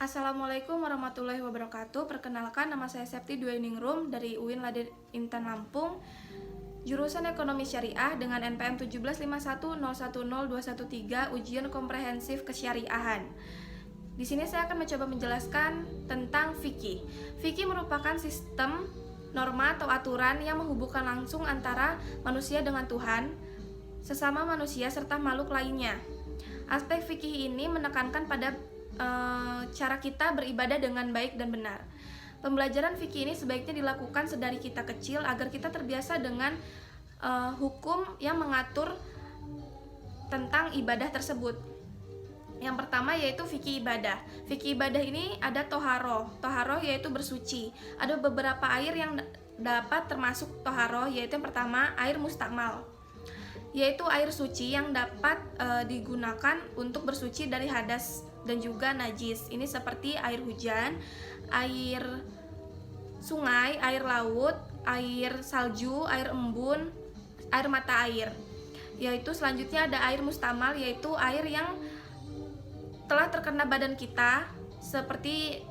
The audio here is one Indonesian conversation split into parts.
Assalamualaikum warahmatullahi wabarakatuh. Perkenalkan, nama saya Septi Dwiningrum dari UIN Laden Intan Lampung, jurusan Ekonomi Syariah dengan NPM 17510100213, ujian komprehensif kesyariahan. Di sini saya akan mencoba menjelaskan tentang fikih. Fikih merupakan sistem norma atau aturan yang menghubungkan langsung antara manusia dengan Tuhan, sesama manusia serta makhluk lainnya. Aspek fikih ini menekankan pada cara kita beribadah dengan baik dan benar. Pembelajaran fikih ini sebaiknya dilakukan sedari kita kecil agar kita terbiasa dengan hukum yang mengatur tentang ibadah tersebut. Yang pertama yaitu fikih ibadah. Fikih ibadah ini ada toharoh. Toharoh yaitu bersuci. Ada beberapa air yang dapat termasuk toharoh, yaitu yang pertama air mustakmal, yaitu air suci yang dapat digunakan untuk bersuci dari hadas dan juga najis. Ini seperti air hujan, air sungai, air laut, air salju, air embun, air mata air. Yaitu selanjutnya ada air mustamal, yaitu air yang telah terkena badan kita seperti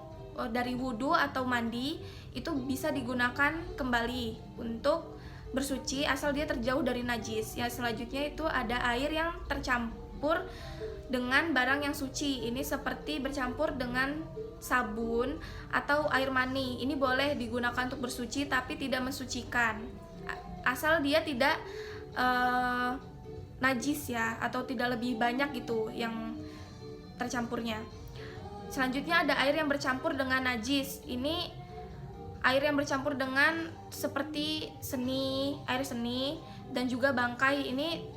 dari wudhu atau mandi, itu bisa digunakan kembali untuk bersuci asal dia terjauh dari najis. Yang selanjutnya itu ada air yang tercampur dengan barang yang suci. Ini seperti bercampur dengan sabun atau air mani. Ini boleh digunakan untuk bersuci tapi tidak mensucikan, asal dia tidak najis ya, atau tidak lebih banyak gitu yang tercampurnya. Selanjutnya ada air yang bercampur dengan najis. Ini air yang bercampur dengan seperti air seni dan juga bangkai. Ini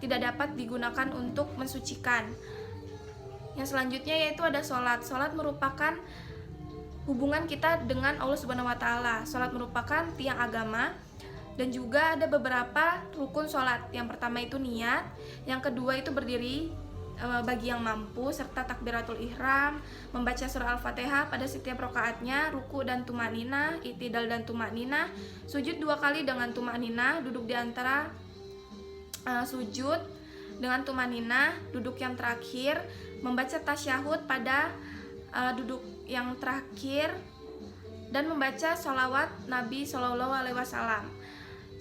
tidak dapat digunakan untuk mensucikan. Yang selanjutnya yaitu ada sholat. Sholat merupakan hubungan kita dengan Allah Subhanahu wa Ta'ala. Sholat merupakan tiang agama dan juga ada beberapa rukun sholat. Yang pertama itu niat, yang kedua itu berdiri bagi yang mampu, serta takbiratul ihram, membaca surah Al-Fatihah pada setiap rakaatnya, ruku dan tumanina, i'tidal dan tumanina, sujud 2 kali dengan tumanina, duduk di antara sujud dengan tumanina, duduk yang terakhir, membaca tasyahud pada duduk yang terakhir, dan membaca sholawat Nabi Shallallahu Alaihi Wasallam.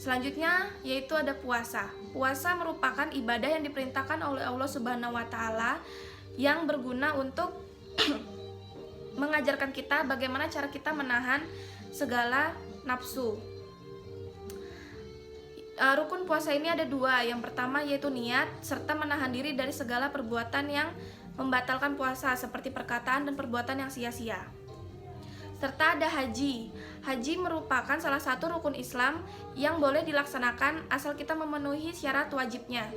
Selanjutnya yaitu ada puasa. Puasa merupakan ibadah yang diperintahkan oleh Allah Subhanahu wa Ta'ala yang berguna untuk mengajarkan kita bagaimana cara kita menahan segala nafsu. Rukun puasa ini ada 2. Yang pertama yaitu niat, serta menahan diri dari segala perbuatan yang membatalkan puasa seperti perkataan dan perbuatan yang sia-sia. Serta ada haji. Haji merupakan salah satu rukun Islam yang boleh dilaksanakan asal kita memenuhi syarat wajibnya.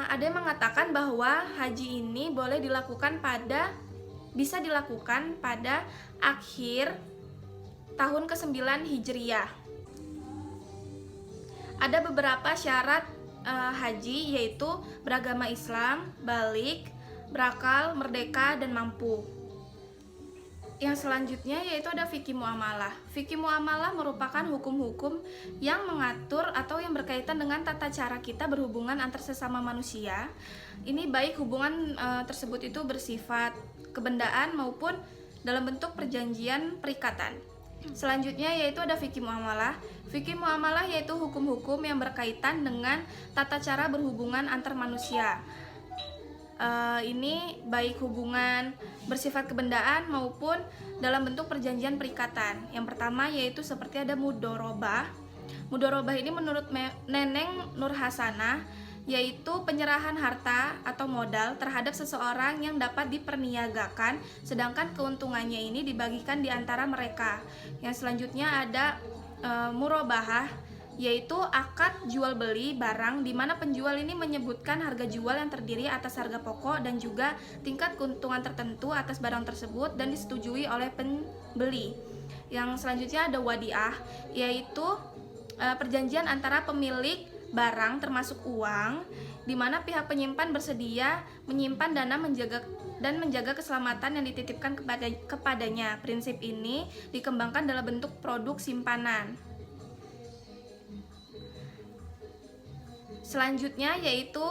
Ada yang mengatakan bahwa haji ini bisa dilakukan pada akhir tahun ke-9 Hijriyah. Ada beberapa syarat haji, yaitu beragama Islam, balik, berakal, merdeka, dan mampu. Yang selanjutnya yaitu ada fikih muamalah. Fikih muamalah merupakan hukum-hukum yang mengatur atau yang berkaitan dengan tata cara kita berhubungan antar sesama manusia. Ini baik hubungan tersebut itu bersifat kebendaan maupun dalam bentuk perjanjian perikatan. Selanjutnya yaitu ada fikih muamalah. Fikih muamalah yaitu hukum-hukum yang berkaitan dengan tata cara berhubungan antar manusia. Ini baik hubungan bersifat kebendaan maupun dalam bentuk perjanjian perikatan. Yang pertama yaitu seperti ada mudorobah. Mudorobah ini menurut Neneng Nur Hasanah yaitu penyerahan harta atau modal terhadap seseorang yang dapat diperniagakan, sedangkan keuntungannya ini dibagikan di antara mereka. Yang selanjutnya ada murobahah, yaitu akad jual beli barang di mana penjual ini menyebutkan harga jual yang terdiri atas harga pokok dan juga tingkat keuntungan tertentu atas barang tersebut dan disetujui oleh pembeli. Yang selanjutnya ada wadiah, yaitu perjanjian antara pemilik barang termasuk uang di mana pihak penyimpan bersedia menyimpan dana menjaga keselamatan yang dititipkan kepadanya. Prinsip ini dikembangkan dalam bentuk produk simpanan. Selanjutnya yaitu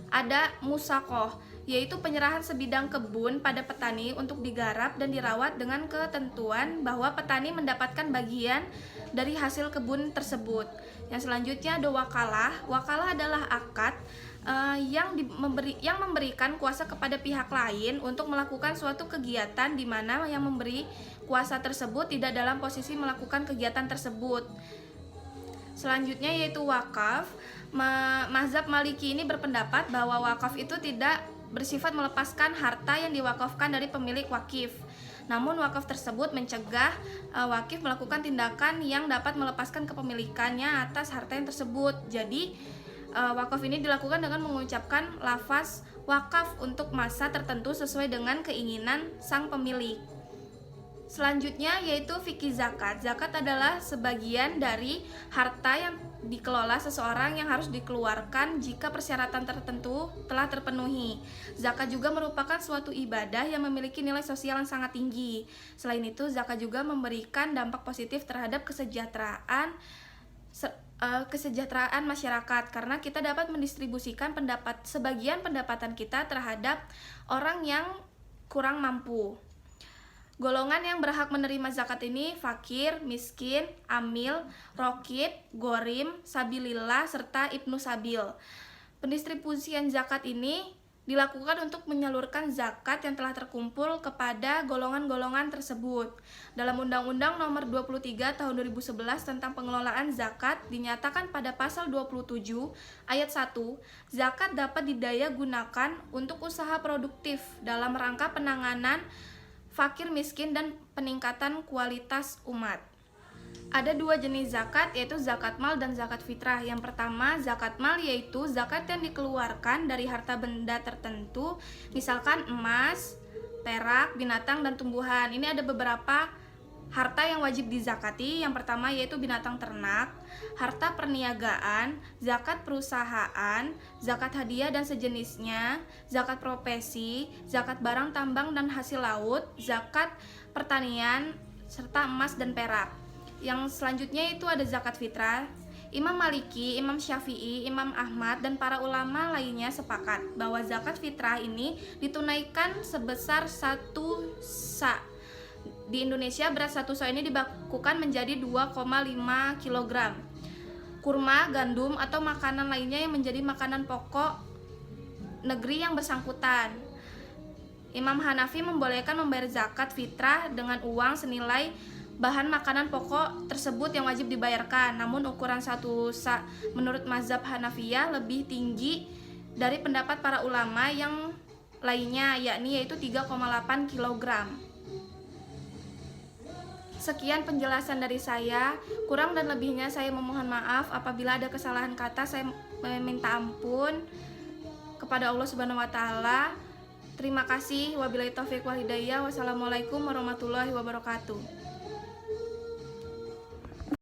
ada musakoh, yaitu penyerahan sebidang kebun pada petani untuk digarap dan dirawat dengan ketentuan bahwa petani mendapatkan bagian dari hasil kebun tersebut. Yang selanjutnya ada wakalah. Wakalah adalah akad yang memberikan kuasa kepada pihak lain untuk melakukan suatu kegiatan di mana yang memberi kuasa tersebut tidak dalam posisi melakukan kegiatan tersebut. Selanjutnya yaitu wakaf. Mazhab Maliki ini berpendapat bahwa wakaf itu tidak bersifat melepaskan harta yang diwakafkan dari pemilik wakif. Namun wakaf tersebut mencegah wakif melakukan tindakan yang dapat melepaskan kepemilikannya atas harta yang tersebut. Jadi wakaf ini dilakukan dengan mengucapkan lafaz wakaf untuk masa tertentu sesuai dengan keinginan sang pemilik. Selanjutnya yaitu fikih zakat. Zakat adalah sebagian dari harta yang dikelola seseorang yang harus dikeluarkan jika persyaratan tertentu telah terpenuhi. Zakat juga merupakan suatu ibadah yang memiliki nilai sosial yang sangat tinggi. Selain itu, zakat juga memberikan dampak positif terhadap kesejahteraan masyarakat karena kita dapat mendistribusikan sebagian pendapatan kita terhadap orang yang kurang mampu. Golongan yang berhak menerima zakat ini fakir, miskin, amil, rokib, gorim, sabilillah, serta ibnu sabil. Pendistribusian zakat ini dilakukan untuk menyalurkan zakat yang telah terkumpul kepada golongan-golongan tersebut. Dalam Undang-Undang Nomor 23 Tahun 2011 tentang pengelolaan zakat dinyatakan pada pasal 27 ayat 1, zakat dapat didaya gunakan untuk usaha produktif dalam rangka penanganan fakir miskin dan peningkatan kualitas umat. Ada dua jenis zakat, yaitu zakat mal dan zakat fitrah. Yang pertama, zakat mal yaitu zakat yang dikeluarkan dari harta benda tertentu, misalkan emas, perak, binatang, dan tumbuhan. Ini ada beberapa harta yang wajib dizakati. Yang pertama yaitu binatang ternak, harta perniagaan, zakat perusahaan, zakat hadiah dan sejenisnya, zakat profesi, zakat barang tambang dan hasil laut, zakat pertanian, serta emas dan perak. Yang selanjutnya itu ada zakat fitrah. Imam Maliki, Imam Syafi'i, Imam Ahmad, dan para ulama lainnya sepakat bahwa zakat fitrah ini ditunaikan sebesar 1 sa'. Di Indonesia beras 1 sa' ini dibakukan menjadi 2,5 kg. Kurma, gandum, atau makanan lainnya yang menjadi makanan pokok negeri yang bersangkutan. Imam Hanafi membolehkan membayar zakat fitrah dengan uang senilai bahan makanan pokok tersebut yang wajib dibayarkan. Namun ukuran 1 sa' menurut mazhab Hanafiyah lebih tinggi dari pendapat para ulama yang lainnya, yakni yaitu 3,8 kg. Sekian penjelasan dari saya. Kurang dan lebihnya saya memohon maaf. Apabila ada kesalahan kata, saya meminta ampun kepada Allah Subhanahu wa taala. Terima kasih. Wabillahi taufiq wal hidayah. Wassalamualaikum warahmatullahi wabarakatuh.